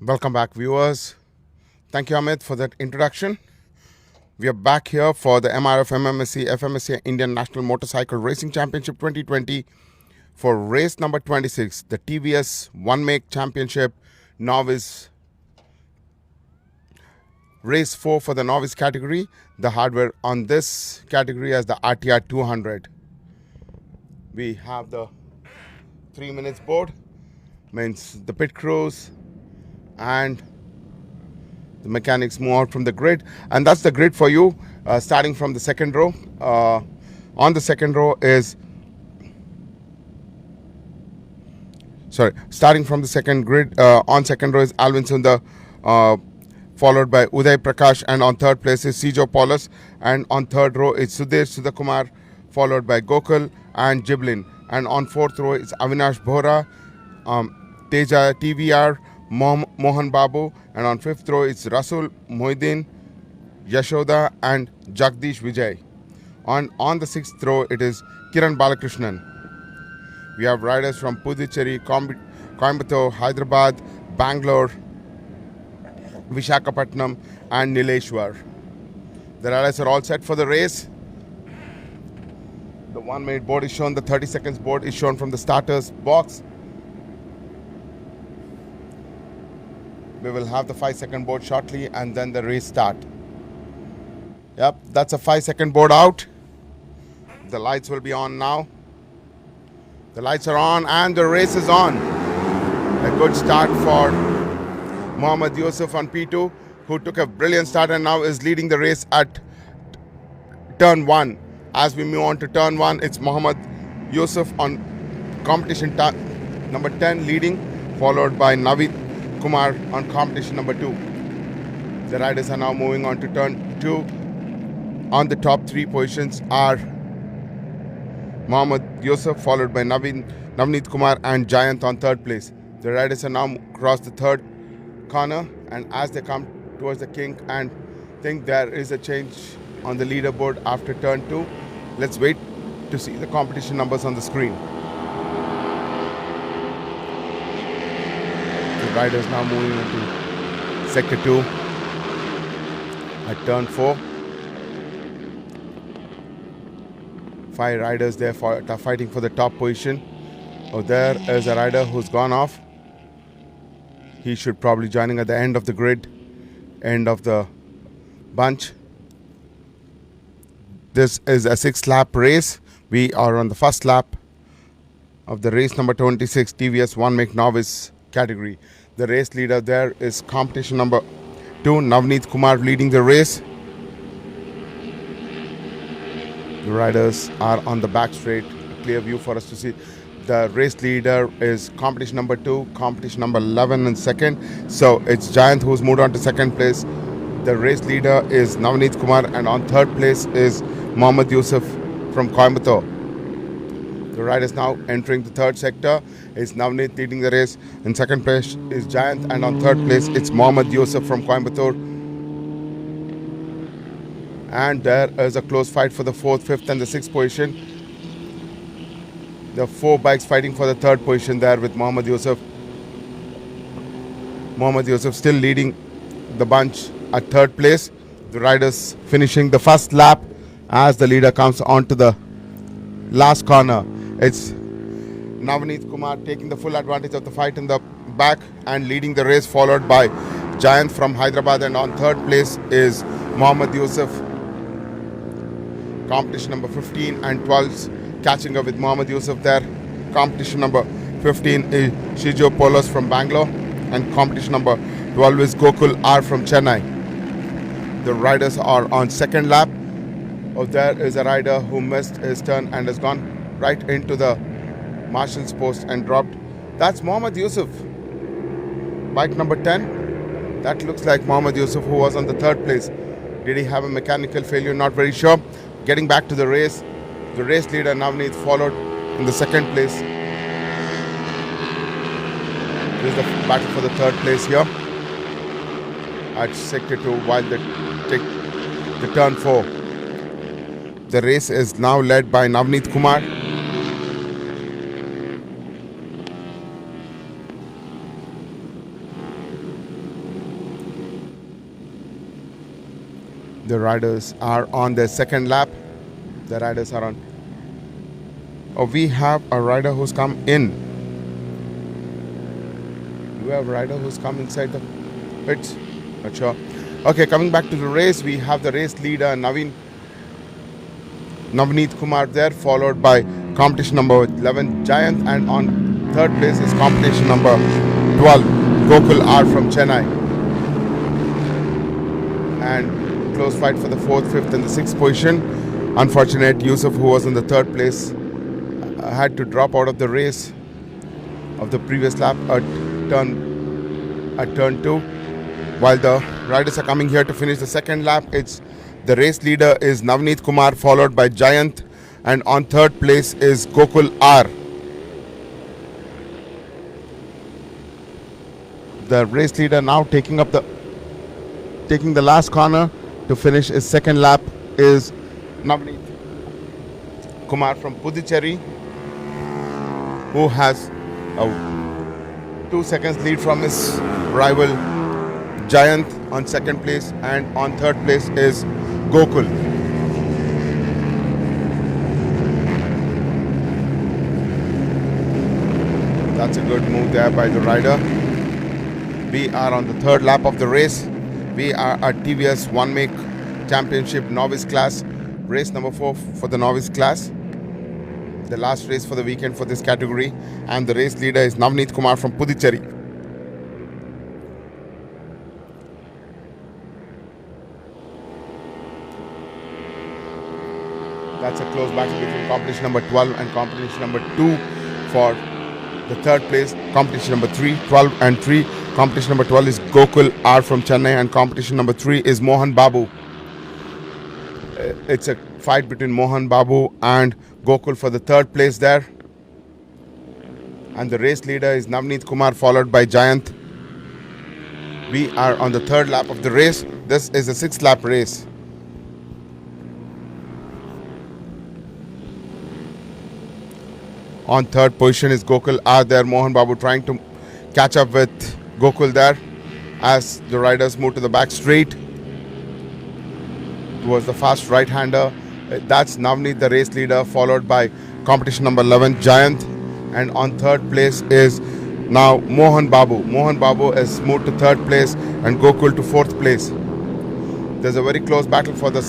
Welcome back, viewers. Thank you, Amit, for that introduction. We are back here for the MRF MMSC FMSC Indian National Motorcycle Racing Championship 2020 for race number 26, the TVS One Make Championship Novice Race 4 for the novice category. The hardware on this category as the RTR 200. We have the 3 minutes board, means the pit crews and the mechanics move out from the grid, and that's the grid for you. Starting from the second row, on the second row is starting from the second grid, on second row is Alvin Sundar, followed by Uday Prakash, and on third place is Sijo Paulus, and on third row is Sudhir Sudhakumar, followed by Gokul and Jiblin, and on fourth row is Avinash Bhora, Teja TVR, Mohan Babu, and on fifth row it's Rasul Mohiddin, Yashoda, and Jagdish Vijay. On the sixth row it is Kiran Balakrishnan. We have riders from Puducherry, Coimbatore, Hyderabad, Bangalore, Vishakhapatnam, and Nileshwar. The riders are all set for the race. The 1 minute board is shown, the 30 seconds board is shown from the starters box. We will have the 5-second board shortly and then the race start. Yep, that's a 5-second board out. The lights will be on now. The lights are on and the race is on. A good start for Mohammad Yusuf on P2, who took a brilliant start and now is leading the race at turn 1. As we move on to turn 1, it's Mohammad Yusuf on competition number 10 leading, followed by Navid Kumar on competition number 2. The riders are now moving on to turn 2. On the top 3 positions are Mohammad Yusuf, followed by Navneet Kumar and Jayant on third place. The riders are now crossed the third corner, and as they come towards the kink and think there is a change on the leaderboard after turn 2, let's wait to see the competition numbers on the screen. The riders now moving into sector 2 at turn 4. 5 riders there are fighting for the top position. Oh, there is a rider who's gone off. He should probably joining at the end of the grid, end of the bunch. This is a 6-lap race. We are on the first lap of the race number 26 TVS One Make Novice category. The race leader there is competition number 2, Navneet Kumar, leading the race. The riders are on the back straight, a clear view for us to see. The race leader is competition number 2, competition number 11 in second. So it's Jayant who's moved on to second place. The race leader is Navneet Kumar, and on third place is Mohammad Yusuf from Coimbatore. The riders now entering the third sector. It's Navneet leading the race. In second place is Jayant, and on third place it's Mohammad Yusuf from Coimbatore. And there is a close fight for the 4th, 5th and the 6th position. The 4 bikes fighting for the 3rd position there with Mohammad Yusuf. Mohammad Yusuf still leading the bunch at 3rd place. The riders finishing the first lap as the leader comes onto the last corner. It's Navneet Kumar taking the full advantage of the fight in the back and leading the race, followed by Jayant from Hyderabad, and on 3rd place is Mohammad Yusuf. Competition number 15 and 12 catching up with Mohammad Yusuf there. Competition number 15 is Shijo Polos from Bangalore, and competition number 12 is Gokul R from Chennai. The riders are on second lap. Oh, there is a rider who missed his turn and has gone right into the marshal's post and dropped. That's Mohammad Yusuf. Bike number 10. That looks like Mohammad Yusuf, who was on the 3rd place. Did he have a mechanical failure? Not very sure. Getting back to the race leader Navneet followed in the 2nd place. This is the battle for the 3rd place here at sector 2 while they take the turn 4. The race is now led by Navneet Kumar. The riders are on their second lap. The riders are on. Oh, we have a rider who's come in. Do we have a rider who's come inside the pits? Not sure. Okay, coming back to the race, we have the race leader Navneet Kumar there, followed by competition number 11 Giant, and on third place is competition number 12 Gokul R from Chennai. And close fight for the 4th, 5th and the 6th position. Unfortunate, Yusuf, who was in the third place, had to drop out of the race of the previous lap at turn 2. While the riders are coming here to finish the second lap, the race leader is Navneet Kumar, followed by Giant, and on third place is Gokul R. The race leader now taking the last corner to finish his second lap is Navneet Kumar from Puducherry, who has a 2 seconds lead from his rival Giant on second place, and on third place is Gokul. That's a good move there by the rider. We are on the third lap of the race. We are at TVS One Make Championship Novice Class, race number 4 for the Novice Class. The last race for the weekend for this category, and the race leader is Navneet Kumar from Puducherry. That's a close battle between competition number 12 and competition number 2 for the third place. Competition number 3, 12 and 3. Competition number 12 is Gokul R from Chennai, and competition number 3 is Mohan Babu. It's a fight between Mohan Babu and Gokul for the third place there. And the race leader is Navneet Kumar, followed by Giant. We are on the third lap of the race. This is a 6th lap race. On third position is Gokul R there. Mohan Babu trying to catch up with Gokul there as the riders move to the back straight towards the fast right-hander. That's Navneet, the race leader, followed by competition number 11 Giant, and on third place is now Mohan Babu. Mohan Babu has moved to third place and Gokul to 4th place. There's a very close battle for the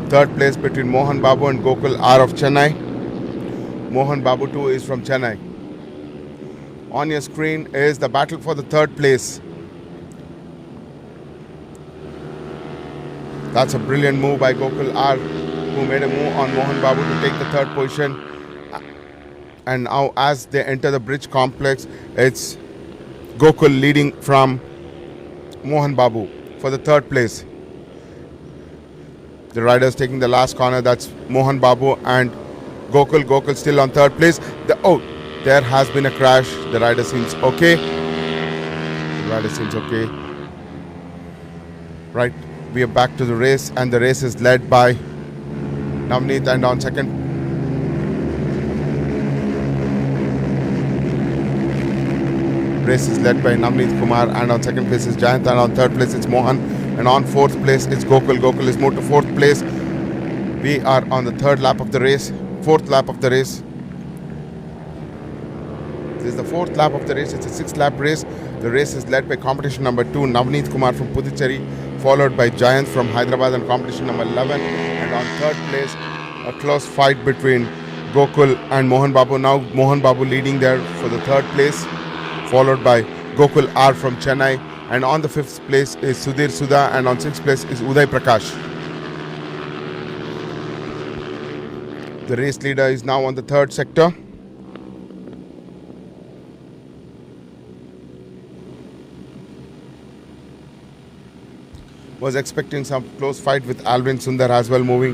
third place between Mohan Babu and Gokul R of Chennai. Mohan Babu too is from Chennai. On your screen is the battle for the third place. That's a brilliant move by Gokul R, who made a move on Mohan Babu to take the third position. And now as they enter the bridge complex, it's Gokul leading from Mohan Babu for the third place. The riders taking the last corner, that's Mohan Babu and Gokul. Gokul still on third place. There has been a crash. The rider seems okay. Right, we are back to the race, and the race is led by Navneet, and on second race is led by Navneet Kumar, and on second place is Giant, and on third place it's Mohan, and on fourth place it's Gokul. Gokul is moved to 4th place. We are on the third lap of the race. 4th lap of the race. This is the 4th lap of the race. It's a 6th lap race. The race is led by competition number 2 Navneet Kumar from Puducherry, followed by Giant from Hyderabad, and competition number 11. And on third place, a close fight between Gokul and Mohan Babu. Now Mohan Babu leading there for the third place, followed by Gokul R from Chennai. And on the 5th place is Sudhir Sudha, and on 6th place is Uday Prakash. The race leader is now on the third sector. Was expecting some close fight with Alvin Sundar as well moving.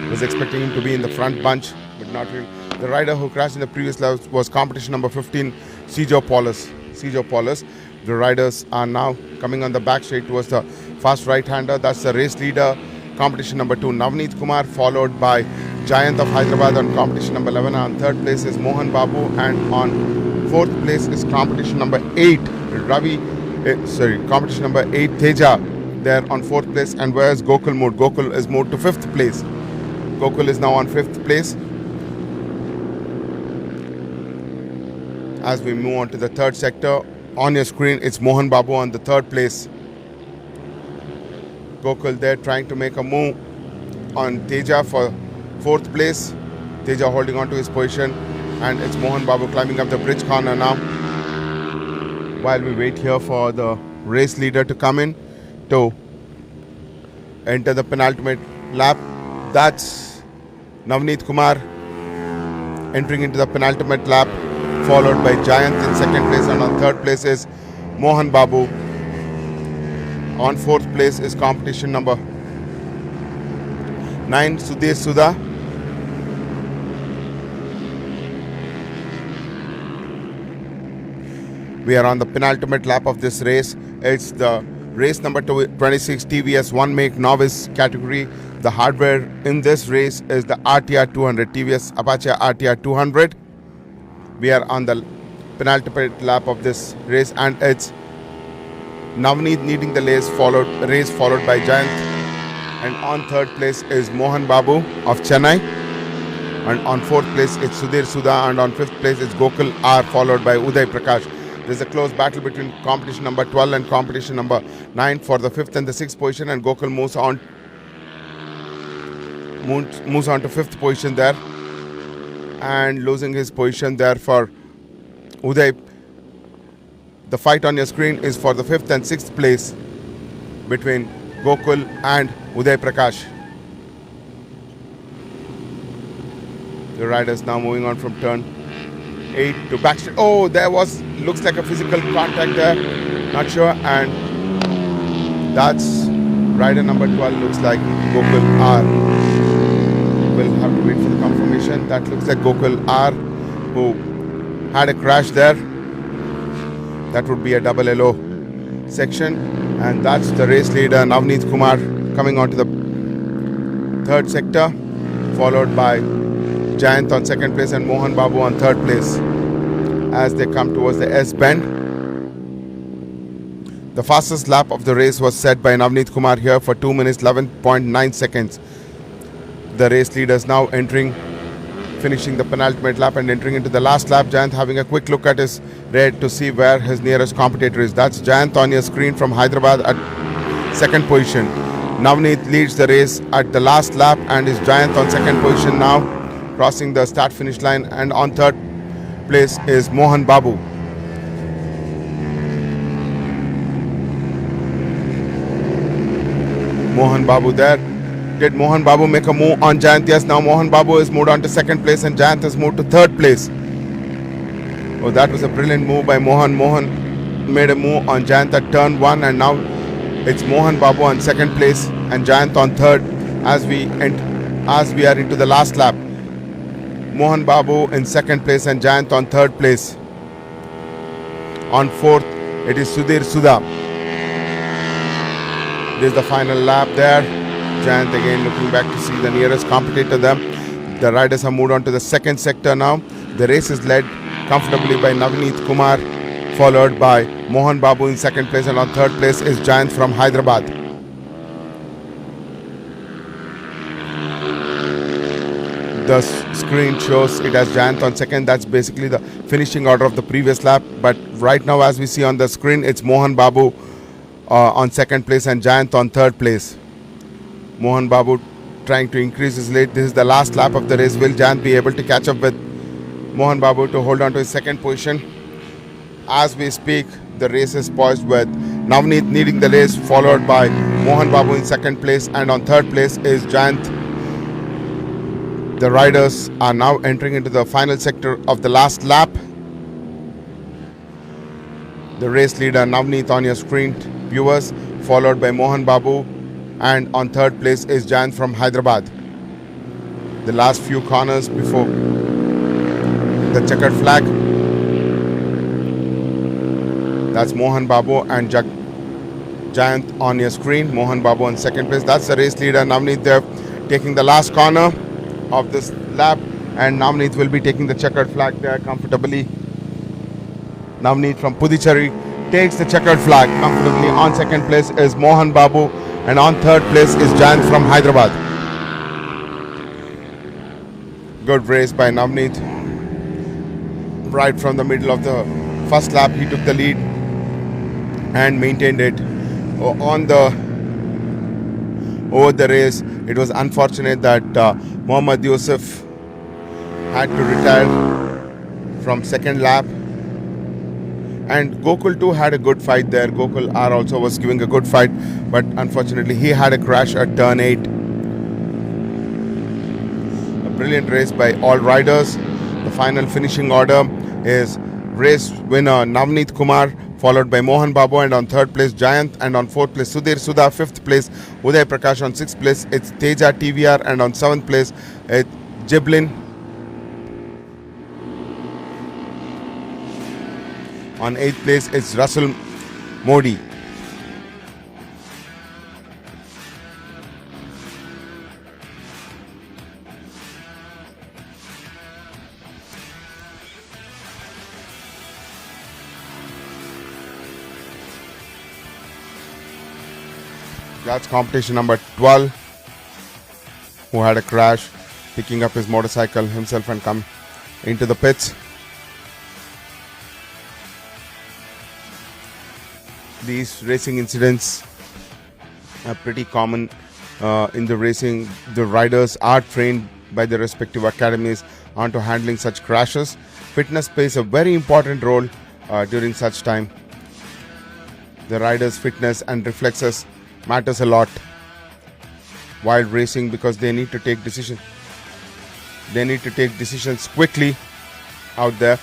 Was expecting him to be in the front bunch, but not really. The rider who crashed in the previous lap was competition number 15, Sijo Paulus. The riders are now coming on the back straight towards the fast right-hander. That's the race leader, competition number 2, Navneet Kumar, followed by Giant of Hyderabad on competition number 11. On third place is Mohan Babu, and on 4th place is competition number 8, competition number 8, Teja, there on 4th place. And where's Gokul moved? Gokul is moved to 5th place. Gokul is now on 5th place. As we move on to the 3rd sector, on your screen it's Mohan Babu on the 3rd place. Gokul there trying to make a move on Teja for 4th place. Teja holding on to his position, and it's Mohan Babu climbing up the bridge corner now. While we wait here for the race leader to come in to enter the penultimate lap. That's Navneet Kumar entering into the penultimate lap, followed by Jayant in 2nd place, and on 3rd place is Mohan Babu. On 4th place is competition number 9, Sudhir Sudha. We are on the penultimate lap of this race. It's the race number 26 TVS 1 make novice category. The hardware in this race is the RTR 200, TVS Apache RTR 200. We are on the penultimate lap of this race, and it's Navneet leading the race followed by Jayant. And on 3rd place is Mohan Babu of Chennai. And on 4th place it's Sudhir Sudha, and on 5th place it's Gokul R, followed by Uday Prakash. There's a close battle between competition number 12 and competition number 9 for the 5th and the 6th position, and Gokul moves on to 5th position there, and losing his position there for Uday. The fight on your screen is for the 5th and 6th place between Gokul and Uday Prakash. The riders now moving on from turn 8 to backstreet. Oh, looks like a physical contact there. Not sure. And that's rider number 12, looks like Gokul R. We'll have to wait for the confirmation. That looks like Gokul R, who had a crash there. That would be a double LO section. And that's the race leader Navneet Kumar coming onto the 3rd sector, followed by Jayant on 2nd place and Mohan Babu on 3rd place as they come towards the S bend. The fastest lap of the race was set by Navneet Kumar here for 2 minutes 11.9 seconds. The race leaders now finishing the penultimate lap and entering into the last lap. Jayant having a quick look at his red to see where his nearest competitor is. That's Jayant on your screen from Hyderabad at 2nd position. Navneet leads the race at the last lap and is Jayant on 2nd position now, crossing the start finish line, and on 3rd place is Mohan Babu. Mohan Babu there. Did Mohan Babu make a move on Jayant? Yes, now Mohan Babu is moved on to 2nd place and Jayant has moved to 3rd place. Oh, that was a brilliant move by Mohan. Mohan made a move on Jayant at turn 1, and now it's Mohan Babu on 2nd place and Jayant on 3rd as we are into the last lap. Mohan Babu in 2nd place and Jayant on 3rd place. On 4th, it is Sudhir Sudha. This is the final lap there. Jayant again looking back to see the nearest competitor there. The riders have moved on to the 2nd sector now. The race is led comfortably by Navneet Kumar, followed by Mohan Babu in 2nd place, and on 3rd place is Jayant from Hyderabad. The screen shows it as Jayant on 2nd. That's basically the finishing order of the previous lap. But right now, as we see on the screen, it's Mohan Babu on 2nd place and Jayant on 3rd place. Mohan Babu trying to increase his lead. This is the last lap of the race. Will Jayant be able to catch up with Mohan Babu to hold on to his 2nd position? As we speak, the race is poised with Navneet leading the race, followed by Mohan Babu in 2nd place, and on 3rd place is Jayant. The riders are now entering into the final sector of the last lap. The race leader Navneet on your screen, viewers, followed by Mohan Babu, and on 3rd place is Jayant from Hyderabad. The last few corners before the checkered flag. That's Mohan Babu and Jayant on your screen. Mohan Babu on 2nd place. That's the race leader Navneet there taking the last corner of this lap, and Navneet will be taking the checkered flag there comfortably. Navneet from Puducherry takes the checkered flag comfortably. On second place is Mohan Babu, and on third place is Jayant from Hyderabad. Good race by Navneet. Right from the middle of the first lap, he took the lead and maintained it on the over the race. It was unfortunate that Mohammad Yusuf had to retire from second lap, and Gokul too had a good fight there. Gokul R also was giving a good fight, but unfortunately he had a crash at turn 8. A brilliant race by all riders. The final finishing order is race winner Navneet Kumar, followed by Mohan Babu, and on third place Jayant, and on fourth place Sudhir Sudha, fifth place Uday Prakash, on sixth place it's Teja TVR, and on seventh place it's Jiblin. On eighth place it's Russell Modi. That's competition number 12, who had a crash, picking up his motorcycle himself and come into the pits. These racing incidents are pretty common in the racing. The riders are trained by their respective academies onto handling such crashes. Fitness plays a very important role during such time. The riders' fitness and reflexes matters a lot while racing, because they need to take decisions. They need to take decisions quickly out there.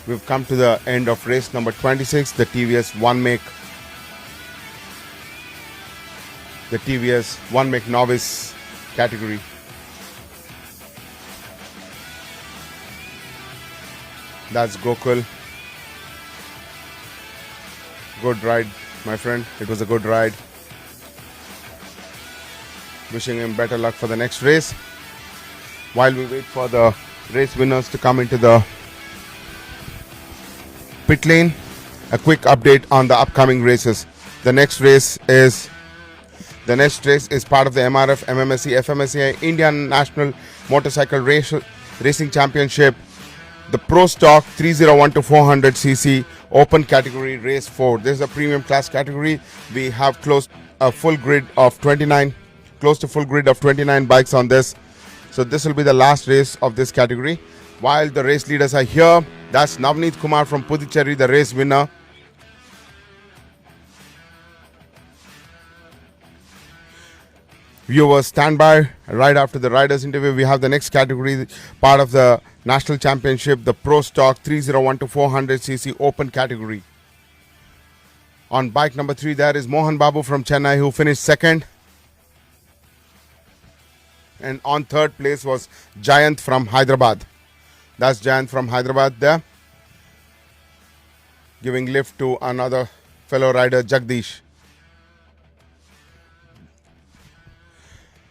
We've come to the end of race number 26, the TVS One Make Novice category. That's Gokul. Good ride, my friend. It was a good ride. Wishing him better luck for the next race. While we wait for the race winners to come into the pit lane, a quick update on the upcoming races. The next race is part of the MRF, MMSC, FMSCI Indian National Motorcycle Racing Championship, the Pro Stock 301 to 400 cc open category, race 4. This is a premium class category. We have close to a full grid of 29 bikes on this. So this will be the last race of this category. While the race leaders are here, that's Navneet Kumar from Puducherry, the race winner. Viewers, stand by. Right after the riders interview, we have the next category, part of the National Championship, the Pro Stock 301 to 400 cc open category. On bike number 3, there is Mohan Babu from Chennai, who finished second. And on third place was Jayant from Hyderabad. That's Jayant from Hyderabad there, giving lift to another fellow rider, Jagdish.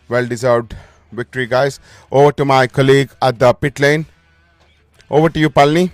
Well deserved victory, guys. Over to my colleague at the pit lane. Over to you, Palni.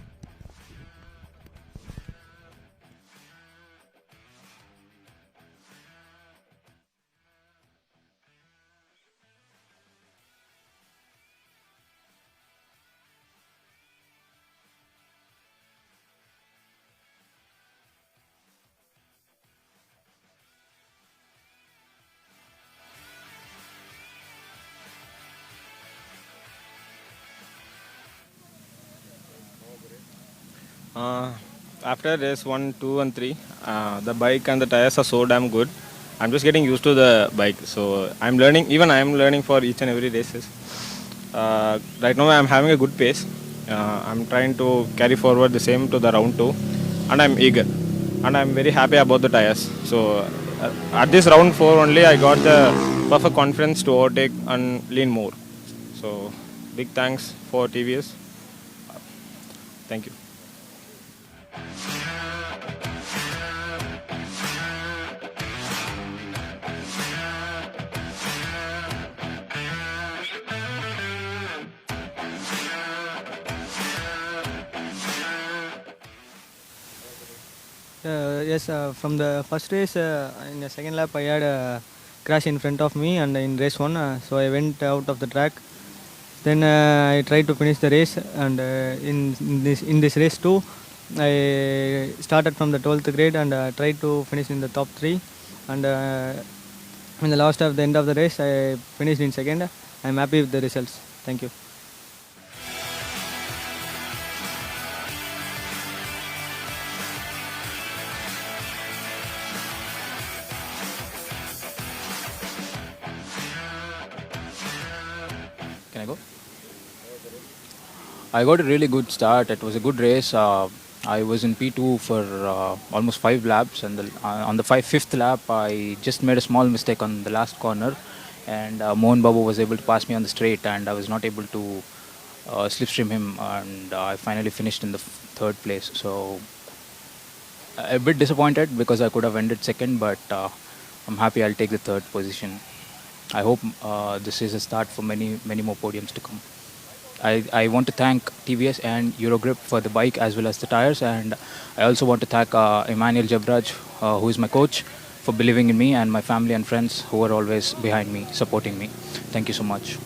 After race 1, 2 and 3, the bike and the tires are so damn good. I'm just getting used to the bike. So I'm learning, even I'm learning for each and every races. Right now I'm having a good pace. I'm trying to carry forward the same to the round 2, and I'm eager. And I'm very happy about the tires. So at this round 4 only, I got the perfect confidence to overtake and lean more. So big thanks for TVS. Thank you. Yes, from the first race, in the second lap, I had a crash in front of me, and in race one, so I went out of the track. Then I tried to finish the race, and in this race too, I started from the 12th grade and tried to finish in the top three. And in the last of the end of the race, I finished in second. I'm happy with the results. Thank you. Can I go? I got a really good start. It was a good race. I was in P2 for almost 5 laps, and on the fifth lap, I just made a small mistake on the last corner, and Mohan Babu was able to pass me on the straight, and I was not able to slipstream him, and I finally finished in the third place. So a bit disappointed because I could have ended second, but I'm happy I'll take the third position. I hope this is a start for many more podiums to come. I want to thank TVS and Eurogrip for the bike as well as the tires, and I also want to thank Emmanuel Jabraj, who is my coach, for believing in me, and my family and friends who are always behind me, supporting me. Thank you so much.